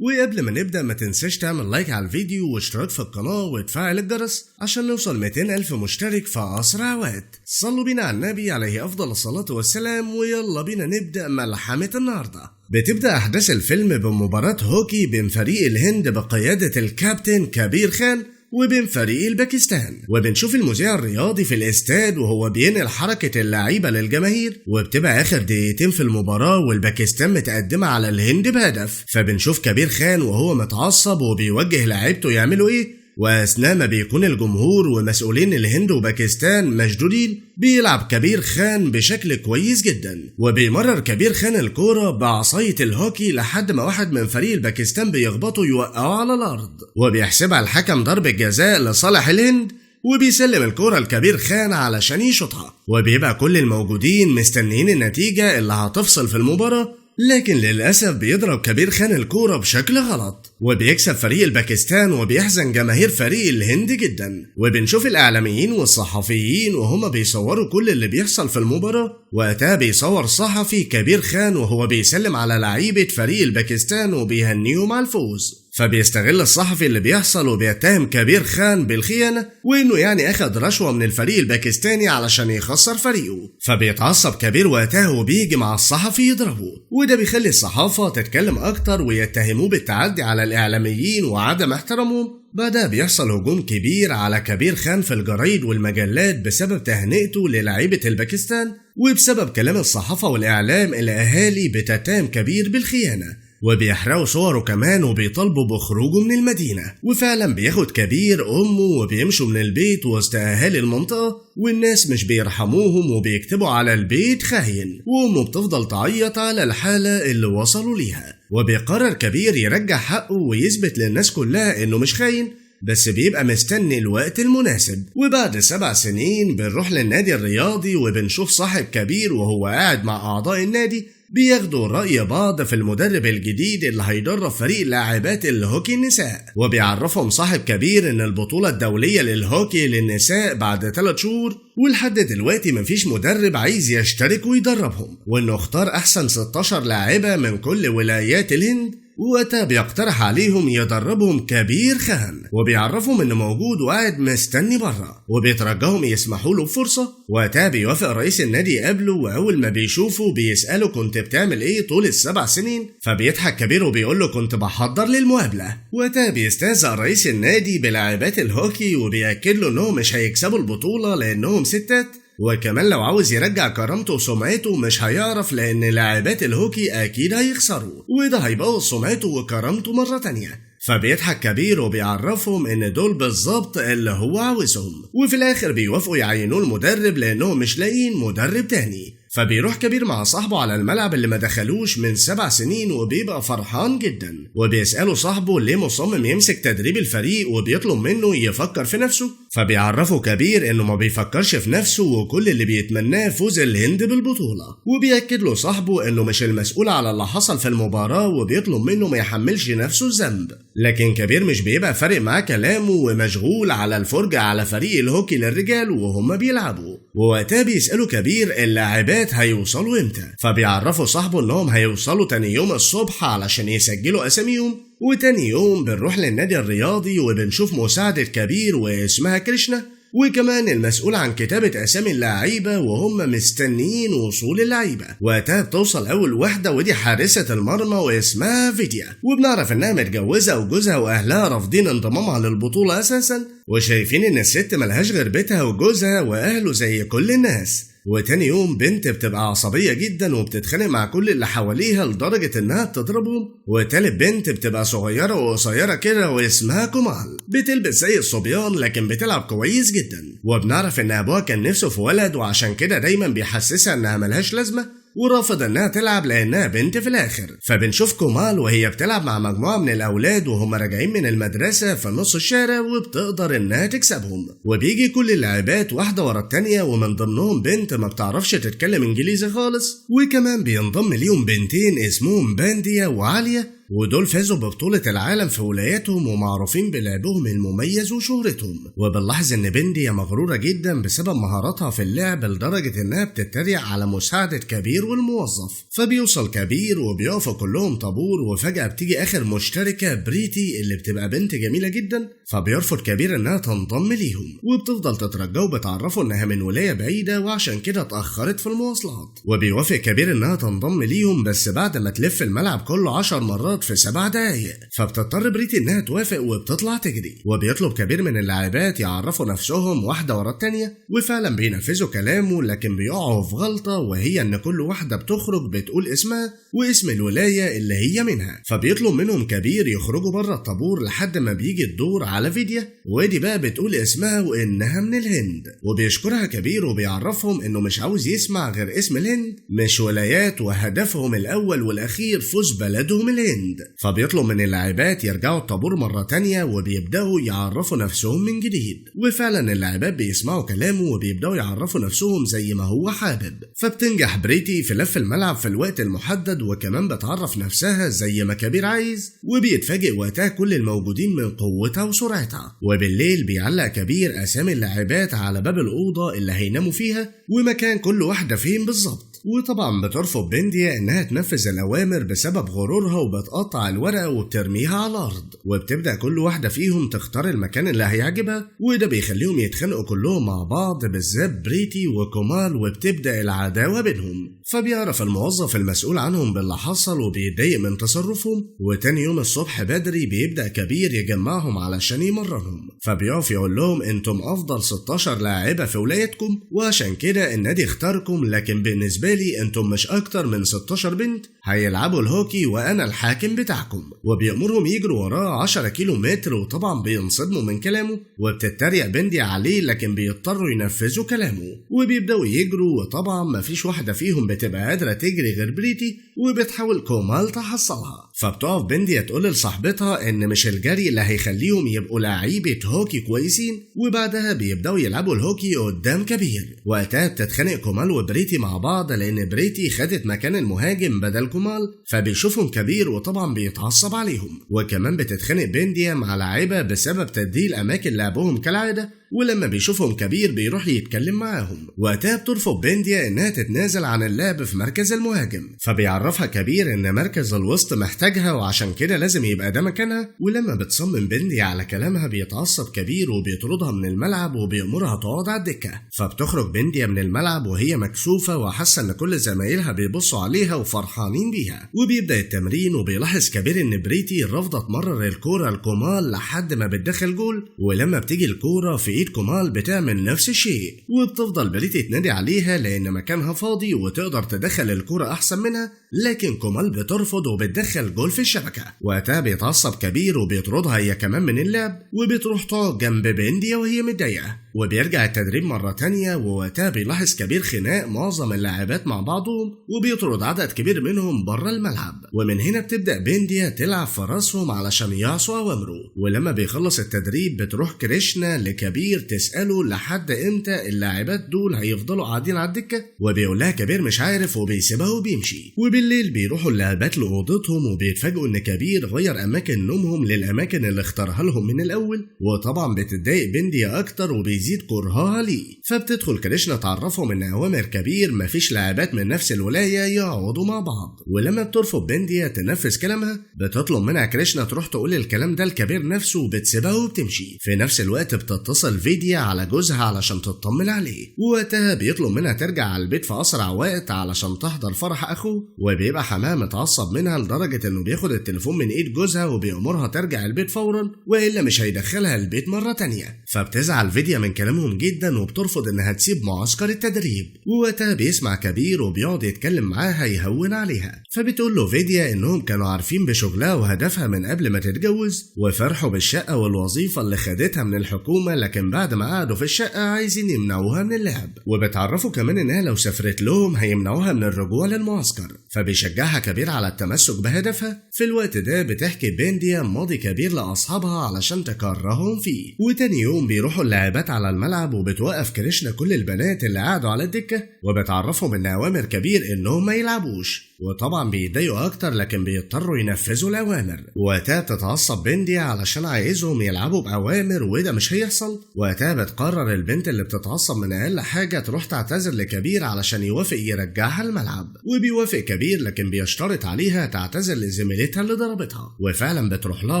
وقبل ما نبدأ ما تنساش تعمل لايك على الفيديو واشتراك في القناة وتفعل الجرس عشان نوصل 200,000 مشترك في أسرع وقت. صلوا بينا على النبي عليه أفضل الصلاة والسلام، ويلا بينا نبدأ ملحمة النهاردة. بتبدأ أحداث الفيلم بمباراة هوكي بين فريق الهند بقيادة الكابتن كبير خان وبين فريق الباكستان، وبنشوف المذيع الرياضي في الاستاد وهو بينقل حركة اللعيبة للجماهير، وبتبقى آخر دقيقتين في المباراة والباكستان متقدمة على الهند بهدف، فبنشوف كبير خان وهو متعصب وبيوجه لعيبته يعملوا ايه، وأثناء ما بيكون الجمهور ومسؤولين الهند وباكستان مشدودين بيلعب كبير خان بشكل كويس جدا، وبيمرر كبير خان الكورة بعصاية الهوكي لحد ما واحد من فريق الباكستان بيخبطه يوقعه على الأرض، وبيحسبها الحكم ضربة جزاء لصالح الهند، وبيسلم الكورة لكبير خان علشان يشوطها، وبيبقى كل الموجودين مستنيين النتيجة اللي هتفصل في المباراة، لكن للأسف بيضرب كبير خان الكورة بشكل غلط وبيكسب فريق الباكستان، وبيحزن جماهير فريق الهند جدا. وبنشوف الإعلاميين والصحفيين وهما بيصوروا كل اللي بيحصل في المباراة، وقتها بيصور صحفي كبير خان وهو بيسلم على لعيبة فريق الباكستان وبيهنيهم على الفوز، فبيستغل الصحفي اللي بيحصل وبيتهم كبير خان بالخيانة وإنه يعني أخد رشوة من الفريق الباكستاني علشان يخسر فريقه، فبيتعصب كبير وقتها وبيجي مع الصحفي يضربه، وده بيخلي الصحافة تتكلم أكتر ويتهموه بالتعدي على الإعلاميين وعدم احترامهم. بعدها بيحصل هجوم كبير على كبير خان في الجرايد والمجلات بسبب تهنئته للاعيبة الباكستان، وبسبب كلام الصحافة والإعلام الأهالي بتتهم كبير بالخيانة، وبيحرقوا صوره كمان وبيطالبوا بخروجه من المدينة. وفعلا بياخد كبير أمه وبيمشوا من البيت وسط أهالي المنطقة، والناس مش بيرحموهم وبيكتبوا على البيت خاين، وأمه بتفضل تعيط على الحالة اللي وصلوا ليها. وبيقرر كبير يرجع حقه ويثبت للناس كلها إنه مش خاين، بس بيبقى مستني الوقت المناسب. وبعد 7 سنين بنروح للنادي الرياضي وبنشوف صاحب كبير وهو قاعد مع أعضاء النادي بياخدوا رأي بعض في المدرب الجديد اللي هيدرب فريق لاعبات الهوكي النساء، وبيعرفهم صاحب كبير ان البطولة الدولية للهوكي للنساء بعد 3 شهور، ولحد دلوقتي مفيش مدرب عايز يشترك ويدربهم، وانه اختار احسن 16 لاعبة من كل ولايات الهند، ووقتها بيقترح عليهم يدربهم كبير خان، وبيعرفهم انه موجود وقاعد مستني بره، وبيترجاهم يسمحوا له بفرصة. وقتها بيوافق رئيس النادي يقابله، واول ما بيشوفه بيسأله كنت بتعمل ايه طول ال7 سنين؟ فبيضحك كبير وبيقول له كنت بحضر للمقابلة. وقتها بيستهزأ رئيس النادي بلاعبات الهوكي وبيأكد له انهم مش هيكسبوا البطولة لانهم ستات، وكمان لو عاوز يرجع كرامته وسمعته مش هيعرف لان لاعبات الهوكي اكيد هيخسروا، وده هيبوظ سمعته وكرامته مرة تانية. فبيضحك كبير وبيعرفهم ان دول بالظبط اللي هو عاوزهم، وفي الاخر بيوافقوا يعينوه المدرب لانهم مش لاقيين مدرب تاني. فبيروح كبير مع صاحبه على الملعب اللي ما دخلوش من 7 سنين وبيبقى فرحان جدا، وبيسأله صاحبه ليه مصمم يمسك تدريب الفريق وبيطلب منه يفكر في نفسه، فبيعرفه كبير انه ما بيفكرش في نفسه وكل اللي بيتمناه فوز الهند بالبطولة، وبيأكد له صاحبه انه مش المسؤول على اللي حصل في المباراة وبيطلب منه ما يحملش نفسه الذنب. لكن كبير مش بيبقى فارق معاه كلامه ومشغول على الفرجة على فريق الهوكي للرجال وهم بيلعبوا، ووقتها بيسألوا كبير اللاعبات هيوصلوا امتى، فبيعرفوا صاحبه انهم هيوصلوا تاني يوم الصبح علشان يسجلوا اساميهم. وتاني يوم بنروح للنادي الرياضي وبنشوف مساعدة كبير واسمها كريشنا، وكمان المسؤول عن كتابة أسامي اللعيبة وهم مستنيين وصول اللعيبة. وقتها بتوصل أول واحدة ودي حارسة المرمى واسمها فيديا، وبنعرف إنها متجوزة وجوزها وأهلها رافضين انضمامها للبطولة أساسا، وشايفين إن الست ملهاش غير بيتها وجوزها وأهله زي كل الناس. وتاني يوم بنت بتبقى عصبية جدا وبتتخانق مع كل اللي حواليها لدرجة انها بتضربهم. وتالت بنت بتبقى صغيرة وقصيرة كده واسمها كمال، بتلبس زي الصبيان لكن بتلعب كويس جدا، وبنعرف ان ابوها كان نفسه في ولد وعشان كده دايما بيحسسها انها ملهاش لازمة ورافض انها تلعب لانها بنت في الاخر. فبنشوف كمال وهي بتلعب مع مجموعة من الاولاد وهم راجعين من المدرسة في نص الشارع، وبتقدر انها تكسبهم، وبيجي كل اللاعبات واحدة ورا التانية ومن ضمنهم بنت ما بتعرفش تتكلم انجليزي خالص، وكمان بينضم ليهم بنتين اسمهم بانديا وعالية، ودول فازوا ببطولة العالم في ولاياتهم ومعروفين بلعبهم المميز وشهرتهم. وبنلاحظ ان بندية مغرورة جدا بسبب مهاراتها في اللعب لدرجة انها بتتريق على مساعدة كبير والموظف. فبيوصل كبير وبيقفوا كلهم طابور، وفجأة بتيجي اخر مشتركة بريتي اللي بتبقى بنت جميلة جدا، فبيرفض كبير انها تنضم ليهم، وبتفضل تترجى وبتعرفه انها من ولاية بعيدة وعشان كده اتأخرت في المواصلات. وبيوافق كبير انها تنضم ليهم بس بعد ما تلف الملعب كله 10 مرات في 7 دقايق، فبتضطر بريتي انها توافق وبتطلع تجري. وبيطلب كبير من اللاعبات يعرفوا نفسهم واحدة ورا التانية، وفعلا بينفذوا كلامه، لكن بيقعوا في غلطة وهي ان كل واحدة بتخرج بتقول اسمها واسم الولاية اللي هي منها. فبيطلب منهم كبير يخرجوا بره الطابور لحد ما بيجي الدور على فيديا، ودي بقى بتقول اسمها وانها من الهند. وبيشكرها كبير وبيعرفهم انه مش عاوز يسمع غير اسم الهند مش ولايات، وهدفهم الاول والاخير فوز بلدهم الهند. فبيطلب من اللاعبات يرجعوا الطابور مرة تانية وبيبدأوا يعرفوا نفسهم من جديد. وفعلا اللاعبات بيسمعوا كلامه وبيبدأوا يعرفوا نفسهم زي ما هو حابب. فبتنجح بريتي في لف الملعب في الوقت المحدد، وكمان بتعرف نفسها زي ما كبير عايز، وبيتفاجئ وقتها كل الموجودين من قوتها وسرعتها. وبالليل بيعلق كبير اسامي اللاعبات على باب الأوضة اللي هيناموا فيها ومكان كل واحدة فين بالظبط. وطبعا بترفض بندية انها تنفذ الاوامر بسبب غرورها، وبتقطع الورقة وبترميها على الارض، وبتبدأ كل واحدة فيهم تختار المكان اللي هيعجبها، وده بيخليهم يتخانقوا كلهم مع بعض بالذات بريتي وكمال، وبتبدأ العداوة بينهم. فبيعرف الموظف المسؤول عنهم باللي حصل وبيتضايق من تصرفهم، وتاني يوم الصبح بدري بيبدأ كبير يجمعهم علشان يمرنهم. فبيقف يقول لهم انتم افضل 16 لاعبة في ولايتكم، وعشان كده النادي اختاركم، لكن بالنسبة لي انتم مش اكتر من 16 بنت هيلعبوا الهوكي وانا الحاكم بتاعكم. وبيأمرهم يجروا وراه 10 كيلو متر، وطبعا بينصدموا من كلامه، وبتتريق بندي عليه لكن بيضطروا ينفذوا كلامه. وبيبدأوا يجروا، وطبعا مفيش واحدة فيهم بتبقى قادرة تجري غير بريتي، وبتحاول كومال تحصلها. فبتقف بندي تقول لصاحبتها ان مش الجري اللي هيخليهم يبقوا لاعيبة هوكي كويسين، وبعدها بيبدأوا يلعبوا الهوكي قدام كبير. وقتها بتتخانق كومال وبريتي مع بعض لان بريتي خدت مكان المهاجم بدل كومال، فبيشوفهم كبير وطبعا بيتعصب عليهم. وكمان بتتخانق بندي مع لاعيبة بسبب تبديل اماكن لعبهم كالعادة، ولما بيشوفهم كبير بيروح يتكلم معاهم. وقتها بترفض بندية انها تتنازل عن اللعب في مركز المهاجم، فبيعرفها كبير ان مركز الوسط محتاجها وعشان كده لازم يبقى ده مكانها. ولما بتصمم بندية على كلامها بيتعصب كبير وبيطردها من الملعب وبيأمرها تقعد على الدكة. فبتخرج بندية من الملعب وهي مكسوفة وحاسة ان كل زمايلها بيبصوا عليها وفرحانين بيها. وبيبدأ التمرين، وبيلاحظ كبير ان بريتي رافضة تمرر الكورة لكومال لحد ما بتدخل جول، ولما بتيجي الكورة في ايد كومال بتعمل نفس الشيء، وبتفضل بريتي تنادي عليها لان مكانها فاضي وتقدر تدخل الكرة احسن منها، لكن كومال بترفض وبتدخل جول في الشبكة. وقتها بيتعصب كبير وبيطردها هي كمان من اللعب، وبتروح تقعد جنب بندية وهي متضايقة. وبيرجع التدريب مرة تانية، ووقتها بيلاحظ كبير خناق معظم اللاعبات مع بعضهم، وبيطرد عدد كبير منهم بره الملعب. ومن هنا بتبدأ بندية تلعب في راسهم علشان يعصوا اوامره. ولما بيخلص التدريب بتروح كريشنا لكبير تسأله لحد امتى اللاعبات دول هيفضلوا قاعدين على الدكة، وبيقولها كبير مش عارف وبيسيبها وبيمشي. وبالليل بيروحوا اللاعبات لأوضتهم وبيتفاجئوا ان كبير غير اماكن نومهم للاماكن اللي اختارها لهم من الاول، وطبعا بتتضايق بندية اكتر وبيزيد كرهها ليه. فبتدخل كريشنا تعرفهم ان اوامر كبير مفيش لاعبات من نفس الولاية يقعدوا مع بعض. ولما بترفض بندية تنفذ كلامها بتطلب منها كريشنا تروح تقول الكلام ده لكبير نفسه وبتسيبها وبتمشي. في نفس الوقت بتتصل فيديا على جوزها علشان تطمن عليه، ووقتها بيطلب منها ترجع على البيت في اسرع وقت علشان تحضر فرح اخوه. وبيبقى حماه متعصب منها لدرجة انه بياخد التليفون من ايد جوزها وبيأمرها ترجع البيت فورا والا مش هيدخلها البيت مرة تانية. فبتزعل فيديا من كلامهم جدا وبترفض انها تسيب معسكر التدريب. ووقتها بيسمع كبير وبيقعد يتكلم معاها يهون عليها. فبتقول له فيديا انهم كانوا عارفين بشغلها وهدفها من قبل ما تتجوز، وفرحوا بالشقة والوظيفة اللي خدتها من الحكومة، لكن بعد ما قعدوا في الشقة عايزين يمنعوها من اللعب. وبتعرفوا كمان انها لو سافرت لهم هيمنعوها من الرجوع للمعسكر، فبيشجعها كبير على التمسك بهدفها. في الوقت ده بتحكي بندية ماضي كبير لأصحابها علشان تكرههم فيه. وتاني يوم بيروحوا اللاعبات على الملعب، وبتوقف كريشنا كل البنات اللي قعدوا على الدكة وبتعرفهم ان اوامر كبير انهم ما يلعبوش. وطبعا بيتضايقوا اكتر لكن بيضطروا ينفذوا الاوامر. وقتها بتتعصب بندي علشان عايزهم يلعبوا باوامر وده مش هيحصل. وقتها بتقرر البنت اللي بتتعصب من اقل حاجه تروح تعتذر لكبير علشان يوافق يرجعها الملعب. وبيوافق كبير لكن بيشترط عليها تعتذر لزميلتها اللي ضربتها، وفعلا بتروح لها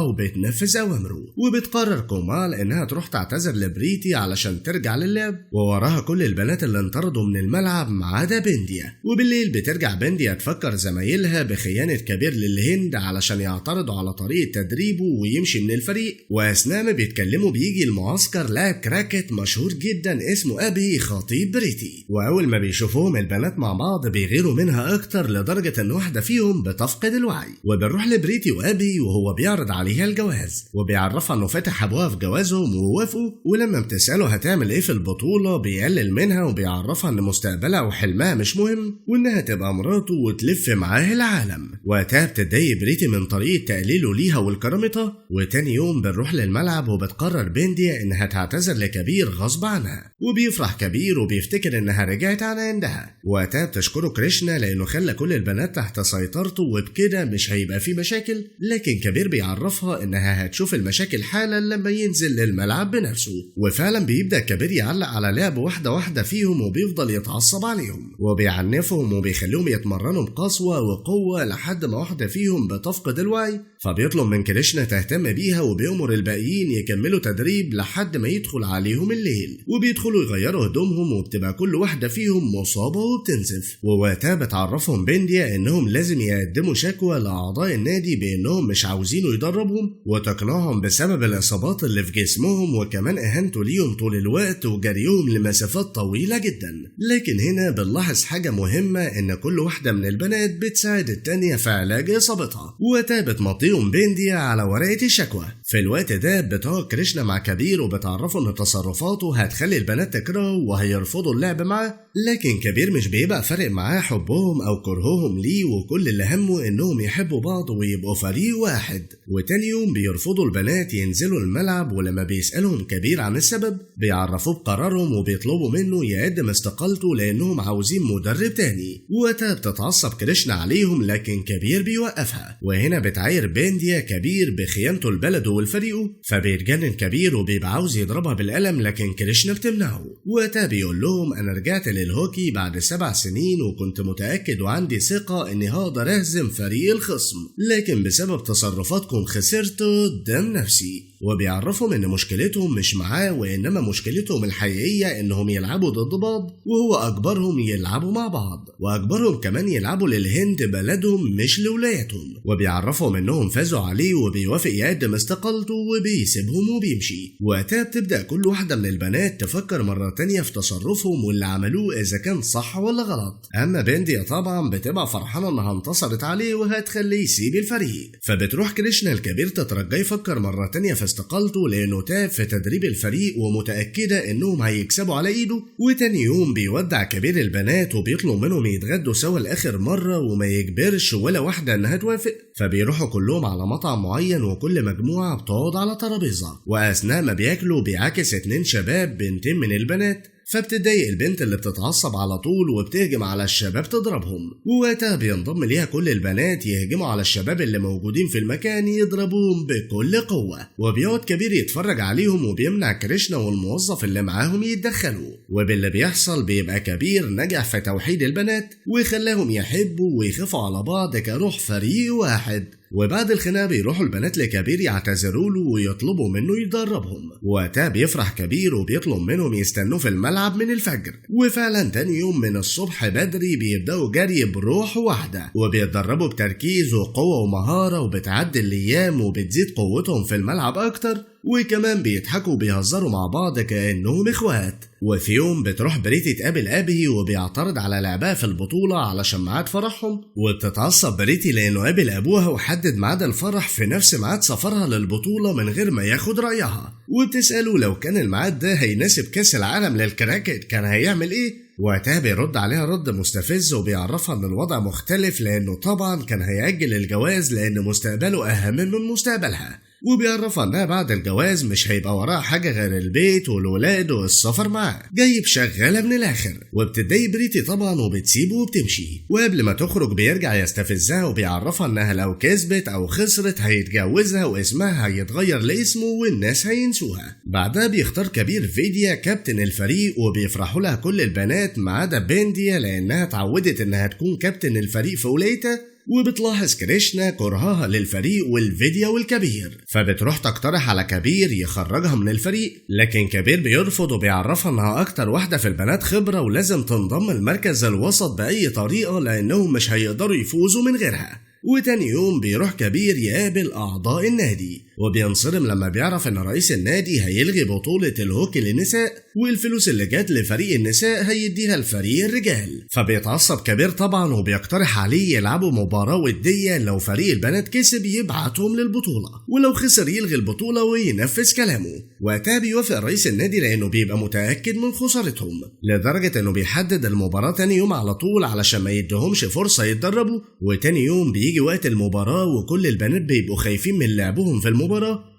وبتنفذ اوامره. وبتقرر كومال انها تروح تعتذر لبريتي علشان ترجع للعب، ووراها كل البنات اللي انطردوا من الملعب ما عدا بنديا. وبالليل بترجع بنديا تفكر زمايلها بخيانه كبير للهند علشان يعترضوا على طريقه تدريبه ويمشي من الفريق. واثناء ما بيتكلموا بيجي المعسكر لاعب كراكت مشهور جدا اسمه ابي خطيب بريتي، واول ما بيشوفوهم البنات مع بعض بيغيروا منها اكتر لدرجه ان واحده فيهم بتفقد الوعي. وبنروح لبريتي وابي وهو بيعرض عليها الجواز، وبيعرفها انه فاتح ابوها في جوازهم ووافقوا. ولما بتساله هتعمل ايه في البطوله بيقلل منها وبيعرفها ان مستقبلها وحلمها مش مهم وانها تبقى مراته وتلف معاه العالم. وقتها بتتضايق بريتي من طريقه تقليله ليها ولكرامتها. وتاني يوم بنروح للملعب وبتقرر بنديا انها تعتذر لكبير غصب عنها، وبيفرح كبير وبيفتكر انها رجعت على عندها. وقتها بتشكره كريشنا لانه خلى كل البنات تحت سيطرته وبكده مش هيبقى في مشاكل. لكن كبير بيعرفها انها هتشوف المشاكل حالا لما ينزل للملعب بنفسه. وفعلا بيبدأ كبير يعلق على لعب واحدة واحدة فيهم وبيفضل يتعصب عليهم وبيعنفهم وبيخليهم يتمرنوا بقسوة وقوة لحد ما واحدة فيهم بتفقد الوعي. فبيطلب من كريشنا تهتم بيها وبيأمر الباقيين يكملوا تدريب لحد ما يدخل عليهم الليل. وبيدخلوا يغيروا هدومهم وبتبقى كل واحدة فيهم مصابة وبتنزف. ووقتها بتعرفهم بنديا انهم لازم يقدموا شكوى لأعضاء النادي بانهم مش عاوزينه يدربهم، وتقنعهم بسبب الإصابات اللي في جسمهم وكمان اهانته ليهم طول الوقت وجريهم لمسافات طويلة جدا. لكن هنا بنلاحظ حاجة مهمة، ان كل واحدة من البنات بتساعد التانية في علاج إصابتها. ووقتها بتمضيهم بنديا على ورقة الشكوى. في الوقت ده بتقعد كريشنا مع كبير وبتعرفه ان تصرفاته هتخلي البنات تكرهه وهيرفضوا اللعب معاه. لكن كبير مش بيبقى فارق معاه حبهم او كرههم ليه، وكل اللي همه انهم يحبوا بعض ويبقوا فريق واحد. وتاني يوم بيرفضوا البنات ينزلوا الملعب، ولما بيسألهم كبير عن السبب بيعرفوه بقرارهم وبيطلبوا منه يقدم استقالته لانهم عاوزين مدرب تاني. وقتها بتتعصب كريشنا عليهم لكن كبير بيوقفها. وهنا بتعاير بنديا كبير بخيانته لبلده والفريقه، فبيتجنن كبير وبيبقى عاوز يضربها بالقلم لكن كريشنا بتمنعه. وقتها بيقول لهم انا رجعت للهوكي بعد 7 سنين وكنت متأكد وعندي ثقة اني هقدر اهزم فريق الخصم، لكن بسبب تصرفاتكم خسرت قدام نفسي. وبيعرفهم ان مشكلتهم مش معاه وانما مشكلتهم الحقيقية انهم يلعبوا ضد بعض، وهو اجبرهم يلعبوا مع بعض واجبرهم كمان يلعبوا للهند بلدهم مش لولايتهم. وبيعرفهم انهم فازوا عليه وبيوافق يقدم استقالته وبيسيبهم وبيمشي. وقتها بتبدأ كل واحدة من البنات تفكر مرة تانية في تصرفهم واللي عملوه اذا كان صح ولا غلط. اما بنديا طبعا بتبقى فرحانة انها انتصرت عليه وهتخليه يسيب الفريق. فبتروح كريشنا الكبير تترجاه يفكر مرة تانية في استقالته لانه تاب في تدريب الفريق ومتأكدة انهم هيكسبوا على ايده. وتاني يوم بيودع كبير البنات وبيطلب منهم يتغدوا سوا لاخر مرة وما يجبرش ولا واحدة انها توافق. فبيروحوا كلهم على مطعم معين وكل مجموعة بتقعد على ترابيزة، واثناء ما بياكلوا بيعاكس 2 شباب بنتين من البنات. فبتضايق البنت اللي بتتعصب على طول وبتهجم على الشباب تضربهم. ووقتها بينضم ليها كل البنات يهجموا على الشباب اللي موجودين في المكان يضربوهم بكل قوة. وبيقعد كبير يتفرج عليهم وبيمنع كريشنا والموظف اللي معاهم يتدخلوا. وباللي بيحصل بيبقى كبير نجح في توحيد البنات وخلاهم يحبوا ويخافوا على بعض كروح فريق واحد. وبعد الخناقة بيروحوا البنات لكبير يعتذروا له ويطلبوا منه يدربهم. وقتها بيفرح كبير وبيطلب منهم يستنوه في الملعب من الفجر. وفعلا تاني يوم من الصبح بدري بيبدأوا جري بروح واحدة وبيتدربوا بتركيز وقوة ومهارة، وبتعدي الأيام وبتزيد قوتهم في الملعب أكتر، وكمان بيضحكوا وبيهزروا مع بعض كأنهم إخوات. وفي يوم بتروح بريتي تقابل أبي وبيعترض على لعبها في البطولة علشان ميعاد فرحهم. وبتتعصب بريتي لأنه قابل أبوها وحدد ميعاد الفرح في نفس ميعاد سفرها للبطولة من غير ما ياخد رأيها. وبتسأله لو كان الميعاد ده هيناسب كأس العالم للكراكت كان هيعمل إيه؟ وقتها بيرد عليها رد مستفز وبيعرفها ان الوضع مختلف لانه طبعا كان هيأجل الجواز لان مستقبله اهم من مستقبلها. وبيعرفها انها بعد الجواز مش هيبقى وراها حاجة غير البيت والولاد والسفر معاه، جايب شغالة من الاخر. وبتتضايق بريتي طبعا وبتسيبه وبتمشي، وقبل ما تخرج بيرجع يستفزها وبيعرفها انها لو كسبت او خسرت هيتجوزها واسمها هيتغير لاسمه والناس هينسوها. بعدها بيختار كبير فيديا كابتن الفريق وبيفرحوا لها كل البنات ما عدا بنديا لانها اتعودت انها تكون كابتن الفريق في ولايتها. وبتلاحظ كريشنا كرهها للفريق والفيديا والكبير، فبتروح تقترح على كبير يخرجها من الفريق، لكن كبير بيرفض وبيعرفها انها اكتر واحدة في البنات خبرة ولازم تنضم المركز الوسط بأي طريقة لانهم مش هيقدروا يفوزوا من غيرها. وتاني يوم بيروح كبير يقابل أعضاء النادي وبينصرم لما بيعرف إن رئيس النادي هيلغي بطولة الهوكي للنساء والفلوس اللي جات لفريق النساء هيديها لفريق الرجال. فبيتعصب كبير طبعا وبيقترح عليه يلعبوا مباراة ودية، لو فريق البنات كسب يبعتهم للبطولة ولو خسر يلغي البطولة وينفذ كلامه. وقتها بيوافق رئيس النادي لأنه بيبقى متأكد من خسارتهم، لدرجة إنه بيحدد المباراة تاني يوم على طول علشان ما يديهمش فرصة يتدربوا. وتاني يوم بيجي وقت المباراة وكل البنات بيبقوا خايفين من لعبهم في المباراة،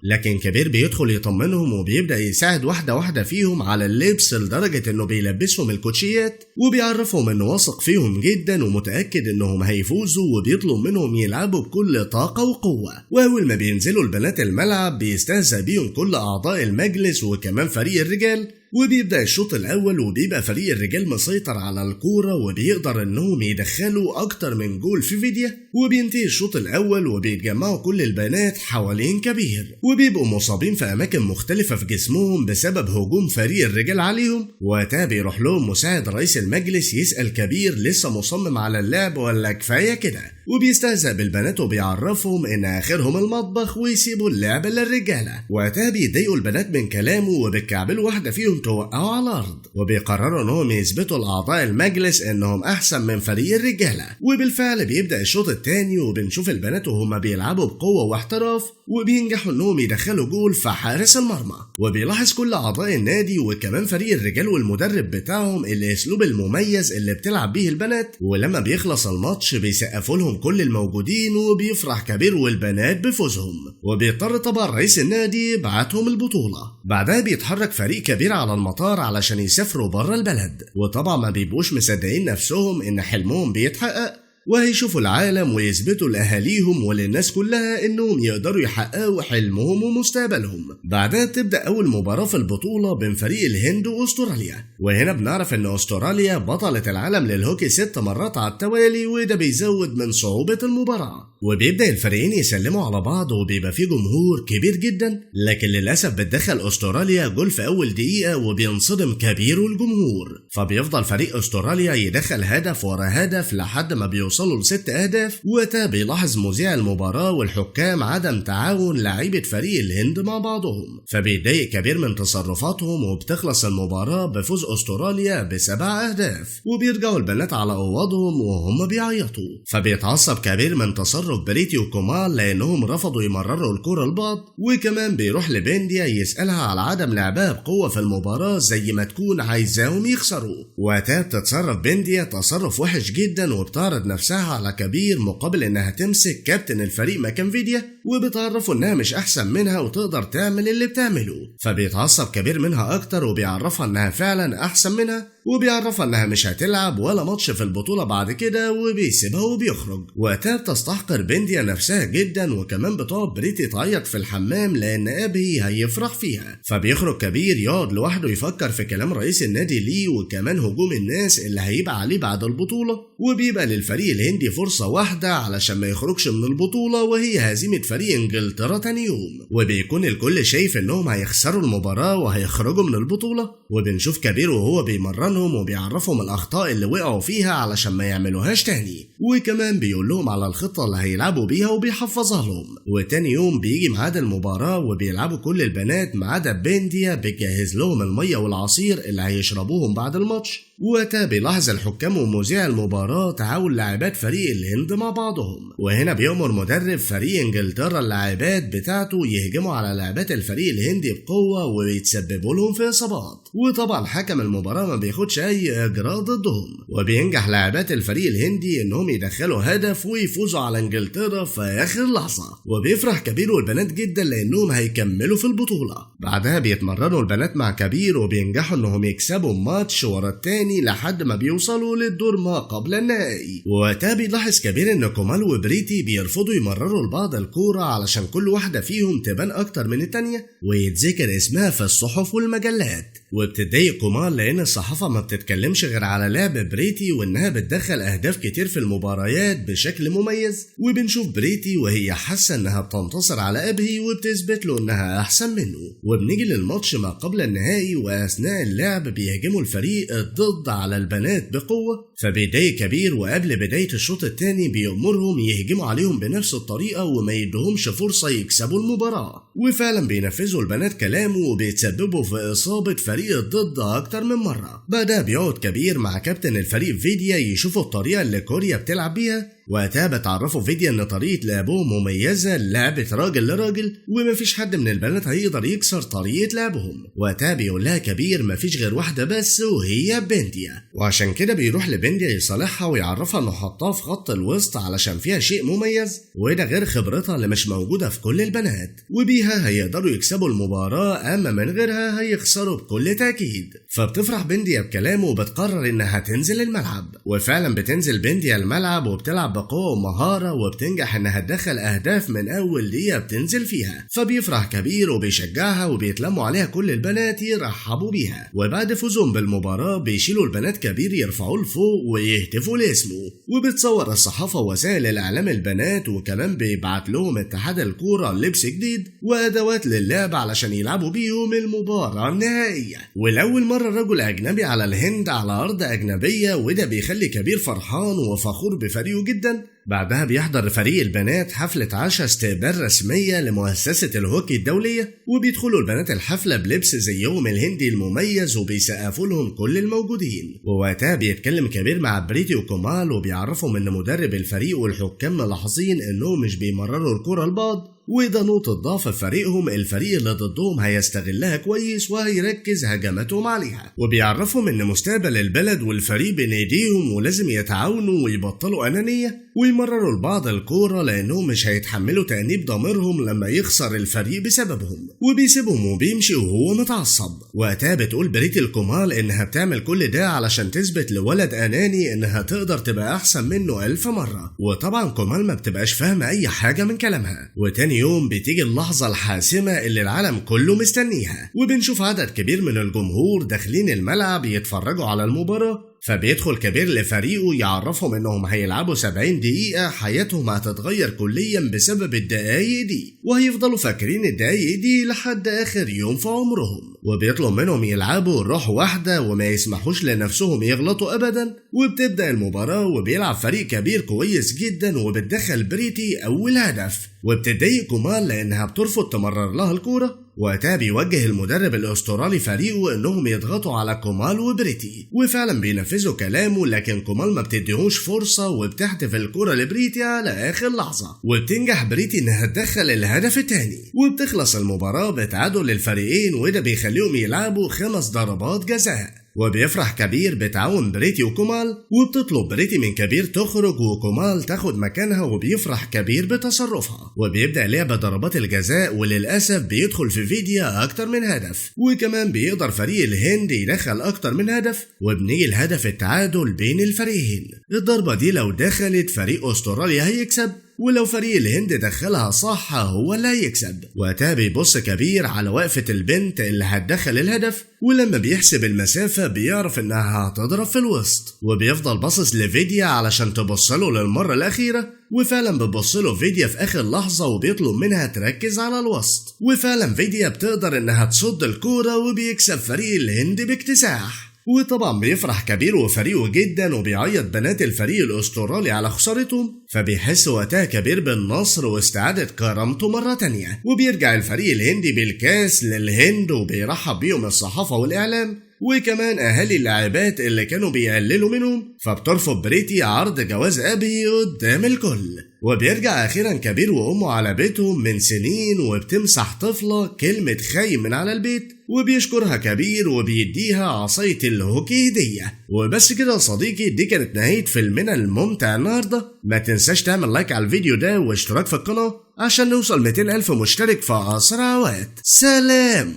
لكن كبير بيدخل يطمنهم وبيبدأ يساعد واحدة واحدة فيهم على اللبس لدرجة انه بيلبسهم الكوتشيات وبيعرفهم انه واثق فيهم جدا ومتأكد انهم هيفوزوا، وبيطلب منهم يلعبوا بكل طاقة وقوة. واول ما بينزلوا البنات الملعب بيستهزأ بيهم كل اعضاء المجلس وكمان فريق الرجال. وبيبدأ الشوط الأول وبيبقى فريق الرجال مسيطر على الكورة وبيقدر انهم يدخلوا أكتر من جول في فيديا. وبينتهي الشوط الأول وبيتجمعوا كل البنات حوالين كبير وبيبقوا مصابين في أماكن مختلفة في جسمهم بسبب هجوم فريق الرجال عليهم. وقتها بيروح لهم مساعد رئيس المجلس يسأل كبير لسه مصمم على اللعب ولا كفاية كده، وبيستهزأ بالبنات وبيعرفهم ان اخرهم المطبخ ويسيبوا اللعب للرجاله. وقتها بيتضايقوا البنات من كلامه وبيكعبلوا واحده فيهم توقعوا على الارض، وبيقرروا انهم يثبتوا لاعضاء المجلس انهم احسن من فريق الرجاله. وبالفعل بيبدا الشوط الثاني وبنشوف البنات وهم بيلعبوا بقوه واحتراف وبينجحوا انهم يدخلوا جول في حارس المرمى. وبيلاحظ كل اعضاء النادي وكمان فريق الرجال والمدرب بتاعهم الاسلوب المميز اللي بتلعب بيه البنات، ولما بيخلص الماتش بيسقفوا لهم كل الموجودين وبيفرح كبير والبنات بفوزهم. وبيضطر طبعا رئيس النادي يبعتهم البطولة. بعدها بيتحرك فريق كبير على المطار علشان يسافروا بره البلد، وطبعا ما بيبقوش مصدقين نفسهم ان حلمهم بيتحقق وهيشوفوا العالم ويثبتوا لأهاليهم وللناس كلها انهم يقدروا يحققوا حلمهم ومستقبلهم. بعدها تبدأ اول مباراة في البطولة بين فريق الهند واستراليا، وهنا بنعرف ان استراليا بطلة العالم للهوكي 6 مرات على التوالي، وده بيزود من صعوبة المباراة. وبيبدأ الفريقين يسلموا على بعض وبيبقى فيه جمهور كبير جدا، لكن للأسف بتدخل استراليا جول في اول دقيقة وبينصدم كبير والجمهور، فبيفضل فريق استراليا يدخل هدف ورا هدف لحد ما بيوصلوا ل6 أهداف. وقتها بيلاحظ مذيع المباراة والحكام عدم تعاون لاعيبة فريق الهند مع بعضهم، فبيتضايق كبير من تصرفاتهم وبتخلص المباراة بفوز استراليا ب7 أهداف. وبيرجعوا البنات على أوضهم وهم بيعيطوا، فبيتعصب كبير من تصرف بريتي وكمال لأنهم رفضوا يمرروا الكرة لبعض. وكمان بيروح لبنديا يسألها على عدم لعبها بقوة في المباراة زي ما تكون عايزاهم يخسروا. وقتها بتتصرف بنديا تصرف وحش جدا وبتعرض نفسها على كبير مقابل انها تمسك كابتن الفريق مكان فيديا، وبتعرفه انها مش احسن منها وتقدر تعمل اللي بتعمله. فبيتعصب كبير منها اكتر وبيعرفها انها فعلا احسن منها، وبيعرفها انها مش هتلعب ولا ماتش في البطولة بعد كده وبيسيبها وبيخرج. وقتها بتستحقر بنديا نفسها جدا وكمان بتقعد بريتي تعيط في الحمام لان ابي هيفرح فيها. فبيخرج كبير يقعد لوحده يفكر في كلام رئيس النادي ليه وكمان هجوم الناس اللي هيبقى عليه بعد البطولة. وبيبقى للفريق الهندي فرصة واحدة علشان ما يخرجش من البطولة وهي هزيمة فريق انجلترا تاني يوم، وبيكون الكل شايف انهم هيخسروا المباراة وهيخرجوا من البطولة. وبنشوف كبير وهو بيمرنهم وبيعرفهم الاخطاء اللي وقعوا فيها علشان ما يعملوهاش تاني، وكمان بيقول لهم على الخطة اللي هيلعبوا بيها وبيحفظها لهم. وتاني يوم بيجي ميعاد المباراة وبيلعبوا كل البنات ما عدا بنديا، بتجهز لهم المية والعصير اللي هيشربوهم بعد الماتش. ووقتها بيلاحظ الحكام ومذيع المباراة تعاون لاعبات فريق الهند مع بعضهم، وهنا بيأمر مدرب فريق انجلترا اللاعبات بتاعته يهجموا على لاعبات الفريق الهندي بقوة ويتسببوا لهم في إصابات، وطبعا حكم المباراة ما بياخدش أي إجراء ضدهم، وبينجح لاعبات الفريق الهندي إنهم يدخلوا هدف ويفوزوا على انجلترا في آخر لحظة، وبيفرح كبير والبنات جدا لأنهم هيكملوا في البطولة. بعدها بيتمرنوا البنات مع كبير وبينجحوا إنهم يكسبوا ماتش ورا التاني لحد ما بيوصلوا للدور ما قبل النهائي. ووقتها بيلاحظ كبير إن كمال وبريتي بيرفضوا يمرروا لبعض الكورة علشان كل واحدة فيهم تبان أكتر من التانية ويتذكر اسمها في الصحف والمجلات، وبتتضايق كمال لأن الصحافة ما بتتكلمش غير على لعب بريتي وإنها بتدخل أهداف كتير في المباريات بشكل مميز، وبنشوف بريتي وهي حاسة إنها بتنتصر على أبهي وبتثبت له إنها أحسن منه. وبنيجي للماتش ما قبل النهائي، وأثناء اللعب بيهجموا الفريق الضد على البنات بقوة، فبيضايق كبير وقبل بداية الشوط الثاني بيأمرهم يهجموا عليهم بنفس الطريقة وما يدهمش فرصة يكسبوا المباراة، وفعلا بينفذوا البنات كلامه وبيتسببوا في إصابة فريق الضد أكتر من مرة. بعدها بيقعد كبير مع كابتن الفريق فيديا يشوفوا الطريقة اللي كوريا بتلعب بيها، وقتها بتعرفوا فيديا ان طريقة لعبهم مميزة، لعبة راجل لراجل، ومفيش حد من البنات هيقدر يكسر طريقة لعبهم. وقتها بيقول لها كبير مفيش غير واحدة بس وهي بنديا، وعشان كده بيروح لبنديا يصالحها ويعرفها انه حطها في خط الوسط علشان فيها شيء مميز، وده غير خبرتها اللي مش موجودة في كل البنات، وبيها هيقدروا يكسبوا المباراة، اما من غيرها هيخسروا بكل تأكيد. فبتفرح بنديا بكلامه وبتقرر انها تنزل الملعب، وفعلا بتنزل بنديا الملعب وبتلعب بقوة ومهارة وبتنجح انها تدخل اهداف من اول دقيقة بتنزل فيها. فبيفرح كبير وبيشجعها وبيتلموا عليها كل البنات يرحبوا بيها، وبعد فوزهم بالمباراة بيشيلوا البنات كبير يرفعوه لفوق ويهتفوا لاسمه، وبتصور الصحافة ووسائل الاعلام البنات، وكمان بيبعت لهم اتحاد الكورة لبس جديد وادوات للعب علشان يلعبوا بيهم المباراة النهائية. ولأول مرة رجل اجنبي على الهند على ارض اجنبية، وده بيخلي كبير فرحان وفخور بفريقه جدا. بعدها بيحضر فريق البنات حفلة عشاء استقبال رسمية لمؤسسة الهوكي الدولية، وبيدخلوا البنات الحفلة بلبس زيهم الهندي المميز وبيسقفوا لهم كل الموجودين. ووقتها بيتكلم كبير مع بريتي وكمال وبيعرفهم ان مدرب الفريق والحكام ملاحظين انهم مش بيمرروا الكرة لبعض، وده نقطة ضعف في فريقهم، الفريق اللي ضدهم هيستغلها كويس وهيركز هجماتهم عليها، وبيعرفهم ان مستقبل البلد والفريق بين ايديهم ولازم يتعاونوا ويبطلوا انانية ويمرروا لبعض الكورة لانهم مش هيتحملوا تأنيب ضميرهم لما يخسر الفريق بسببهم، وبيسيبهم وبيمشي وهو متعصب. وقتها بتقول بريتي الكمال انها بتعمل كل ده علشان تثبت لولد اناني انها تقدر تبقى احسن منه 1000 مرة، وطبعا كمال ما بتبقاش فاهمة اي حاجة من كلامها. وتاني يوم بتيجي اللحظة الحاسمة اللي العالم كله مستنيها، وبنشوف عدد كبير من الجمهور داخلين الملعب يتفرجوا على المباراة. فبيدخل كبير لفريقه يعرفهم انهم هيلعبوا 70 دقيقة حياتهم هتتغير كليا بسبب الدقايق دي، وهيفضلوا فاكرين الدقايق دي لحد اخر يوم في عمرهم، وبيطلب منهم يلعبوا روح واحدة وما يسمحوش لنفسهم يغلطوا ابدا. وبتبدأ المباراة وبيلعب فريق كبير كويس جدا، وبتدخل بريتي اول هدف، وبتضايق كمال لانها بترفض تمرر لها الكورة. وقتها بيوجه المدرب الاسترالي فريقه انهم يضغطوا على كمال وبريتي، وفعلا بينفذوا كلامه، لكن كمال ما بتديهوش فرصة وبتحتف الكرة لبريتي على اخر لحظة، وبتنجح بريتي انها تدخل الهدف الثاني، وبتخلص المباراة بتعادل للفريقين، وده بيخليهم يلعبوا 5 ضربات جزاء. وبيفرح كبير بتعاون بريتي وكمال، وبتطلب بريتي من كبير تخرج وكمال تاخد مكانها، وبيفرح كبير بتصرفها، وبيبدأ لعب ضربات الجزاء، وللأسف بيدخل في فيديا أكتر من هدف، وكمان بيقدر فريق الهند يدخل أكتر من هدف، وبنيجي الهدف التعادل بين الفريقين. الضربة دي لو دخلت فريق أستراليا هيكسب، ولو فريق الهند دخلها صح هو اللي هيكسب. وقتها بيبص كبير على وقفة البنت اللي هتدخل الهدف، ولما بيحسب المسافة بيعرف انها هتضرب في الوسط، وبيفضل باصص لفيديا علشان تبصله للمرة الأخيرة، وفعلا بتبصله فيديا في آخر لحظة وبيطلب منها تركز على الوسط، وفعلا فيديا بتقدر انها تصد الكورة وبيكسب فريق الهند باكتساح. وطبعا بيفرح كبير وفريقه جدا، وبيعيط بنات الفريق الأسترالي على خسارتهم، فبيحس وقتها كبير بالنصر واستعادة كرامته مرة تانية، وبيرجع الفريق الهندي بالكاس للهند وبيرحب بيهم الصحافة والإعلام، وكمان أهالي اللاعبات اللي كانوا بيقللوا منهم، فبترفض بريتي عرض جواز أبي قدام الكل. وبيرجع أخيرا كبير وأمه على بيتهم من سنين، وبتمسح طفلة كلمة خاين من على البيت، وبيشكرها كبير وبيديها عصاية الهوكي هدية. وبس كده يا صديقي، دي كانت نهاية فيلمنا الممتع النهاردة. ما تنساش تعمل لايك على الفيديو ده واشتراك في القناة عشان نوصل 200,000 مشترك في أسرع وقت. سلام.